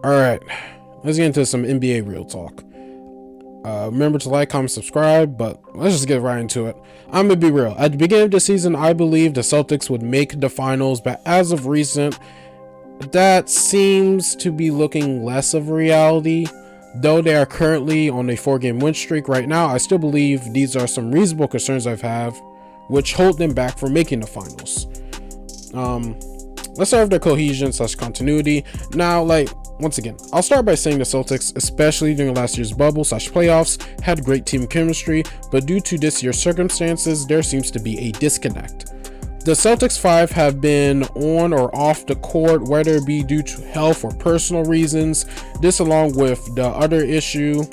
All right, let's get into some NBA real talk. Remember to like, comment, subscribe, but let's just get right into it. I'm gonna be real. At the beginning of the season, I believed the Celtics would make the finals, but as of recent, that seems to be looking less of a reality. Though they are currently on a 4-game win streak right now, I still believe these are some reasonable concerns I have, which hold them back from making the finals. Let's start with their cohesion / continuity. Now, once again, I'll start by saying the Celtics, especially during last year's bubble / playoffs, had great team chemistry, but due to this year's circumstances, there seems to be a disconnect. The Celtics 5 have been on or off the court, whether it be due to health or personal reasons. This, along with the other issue,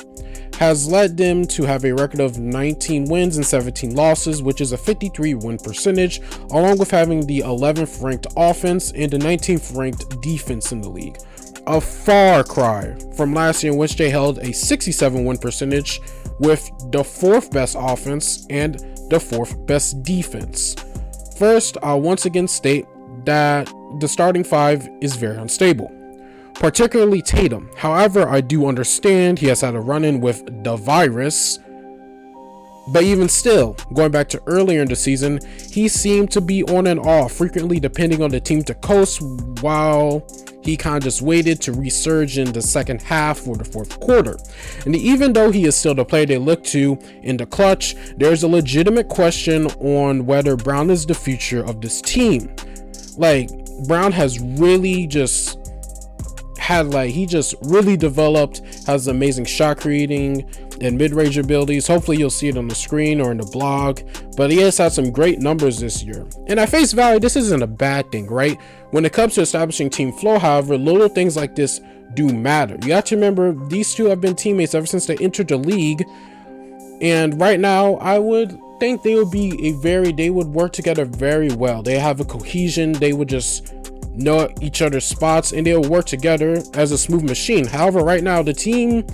has led them to have a record of 19 wins and 17 losses, which is a 53 win percentage, along with having the 11th ranked offense and the 19th ranked defense in the league. A far cry from last year, in which they held a 67 win percentage with the 4th best offense and the 4th best defense. First, I'll once again state that the starting 5 is very unstable, particularly Tatum. However, I do understand he has had a run-in with the virus, but even still, going back to earlier in the season, he seemed to be on and off, frequently depending on the team to coast, while he kind of just waited to resurge in the second half or the fourth quarter. And even though he is still the player they look to in the clutch, there's a legitimate question on whether Brown is the future of this team. Brown has really just really developed, has amazing shot creating and mid-range abilities. Hopefully you'll see it on the screen or in the blog, but he has had some great numbers this year. And at face value, this isn't a bad thing, right? When it comes to establishing team flow, however, little things like this do matter. You have to remember, these two have been teammates ever since they entered the league, and right now I would think they would work together very well. They have a cohesion, they would just know each other's spots, and they'll work together as a smooth machine. However, right now the team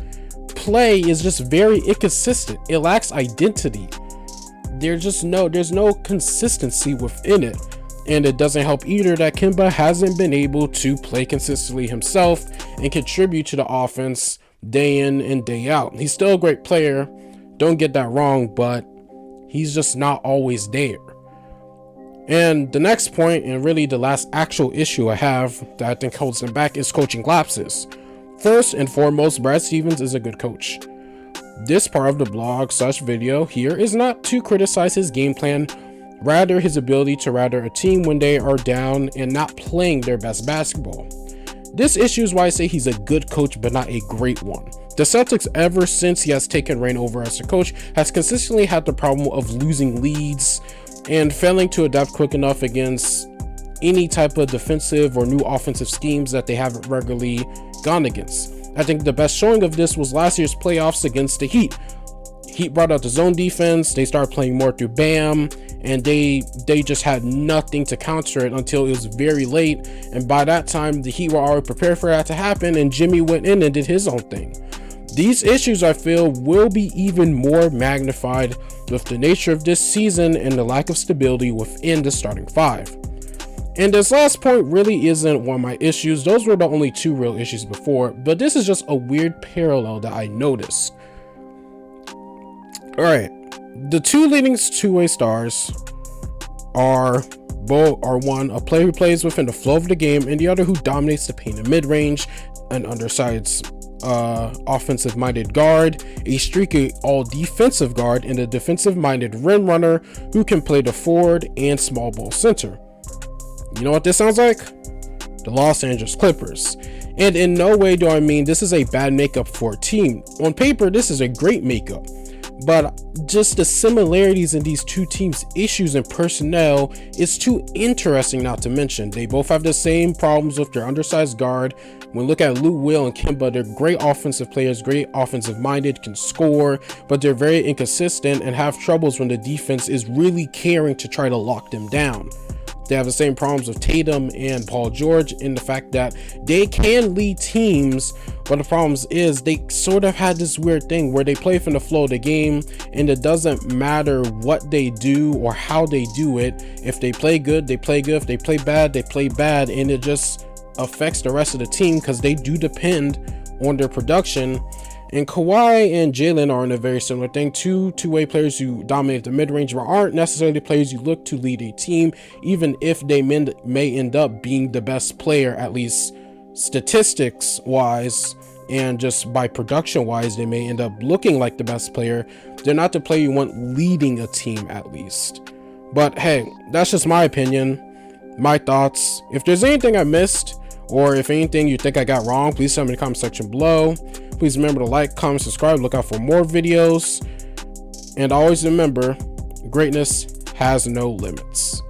play is just very inconsistent. It lacks identity. There's no consistency within it, and it doesn't help either that Kemba hasn't been able to play consistently himself and contribute to the offense day in and day out. He's still a great player, don't get that wrong, but he's just not always there. And the next point, and really the last actual issue I have that I think holds him back, is coaching lapses. First and foremost, Brad Stevens is a good coach. This part of the blog / video here is not to criticize his game plan, rather his ability to rally a team when they are down and not playing their best basketball. This issue is why I say he's a good coach but not a great one. The Celtics, ever since he has taken reign over as a coach, has consistently had the problem of losing leads and failing to adapt quick enough against any type of defensive or new offensive schemes that they haven't regularly gone against. I think the best showing of this was last year's playoffs against the Heat. Heat brought out the zone defense, they started playing more through Bam, and they just had nothing to counter it until it was very late, and by that time the Heat were already prepared for that to happen, and Jimmy went in and did his own thing. These issues, I feel, will be even more magnified with the nature of this season and the lack of stability within the starting 5. And this last point really isn't one of my issues. Those were the only 2 real issues before, but this is just a weird parallel that I noticed. Alright, the 2 leading 2-way stars are one, a player who plays within the flow of the game, and the other who dominates the paint and mid-range, an undersized offensive minded guard, a streaky all defensive guard, and a defensive minded rim runner who can play the forward and small ball center. You know what this sounds like? The Los Angeles Clippers. And in no way do I mean this is a bad makeup for a team. On paper, this is a great makeup, but just the similarities in these 2 teams' issues and personnel is too interesting not to mention. They both have the same problems with their undersized guard. When we look at Lou Will and Kemba, they're great offensive players, great offensive minded, can score, but they're very inconsistent and have troubles when the defense is really caring to try to lock them down. They have the same problems with Tatum and Paul George in the fact that they can lead teams, but the problem is they sort of had this weird thing where they play from the flow of the game, and it doesn't matter what they do or how they do it. If they play good, they play good. If they play bad, they play bad, and it just affects the rest of the team because they do depend on their production. And Kawhi and Jalen are in a very similar thing. Two-way players who dominate the mid-range, but aren't necessarily players you look to lead a team, even if they may end up being the best player, at least statistics-wise, and just by production-wise, they may end up looking like the best player. They're not the player you want leading a team, at least. But hey, that's just my opinion, my thoughts. If there's anything I missed, or if anything you think I got wrong, please tell me in the comment section below. Please remember to like, comment, subscribe, look out for more videos. And always remember, greatness has no limits.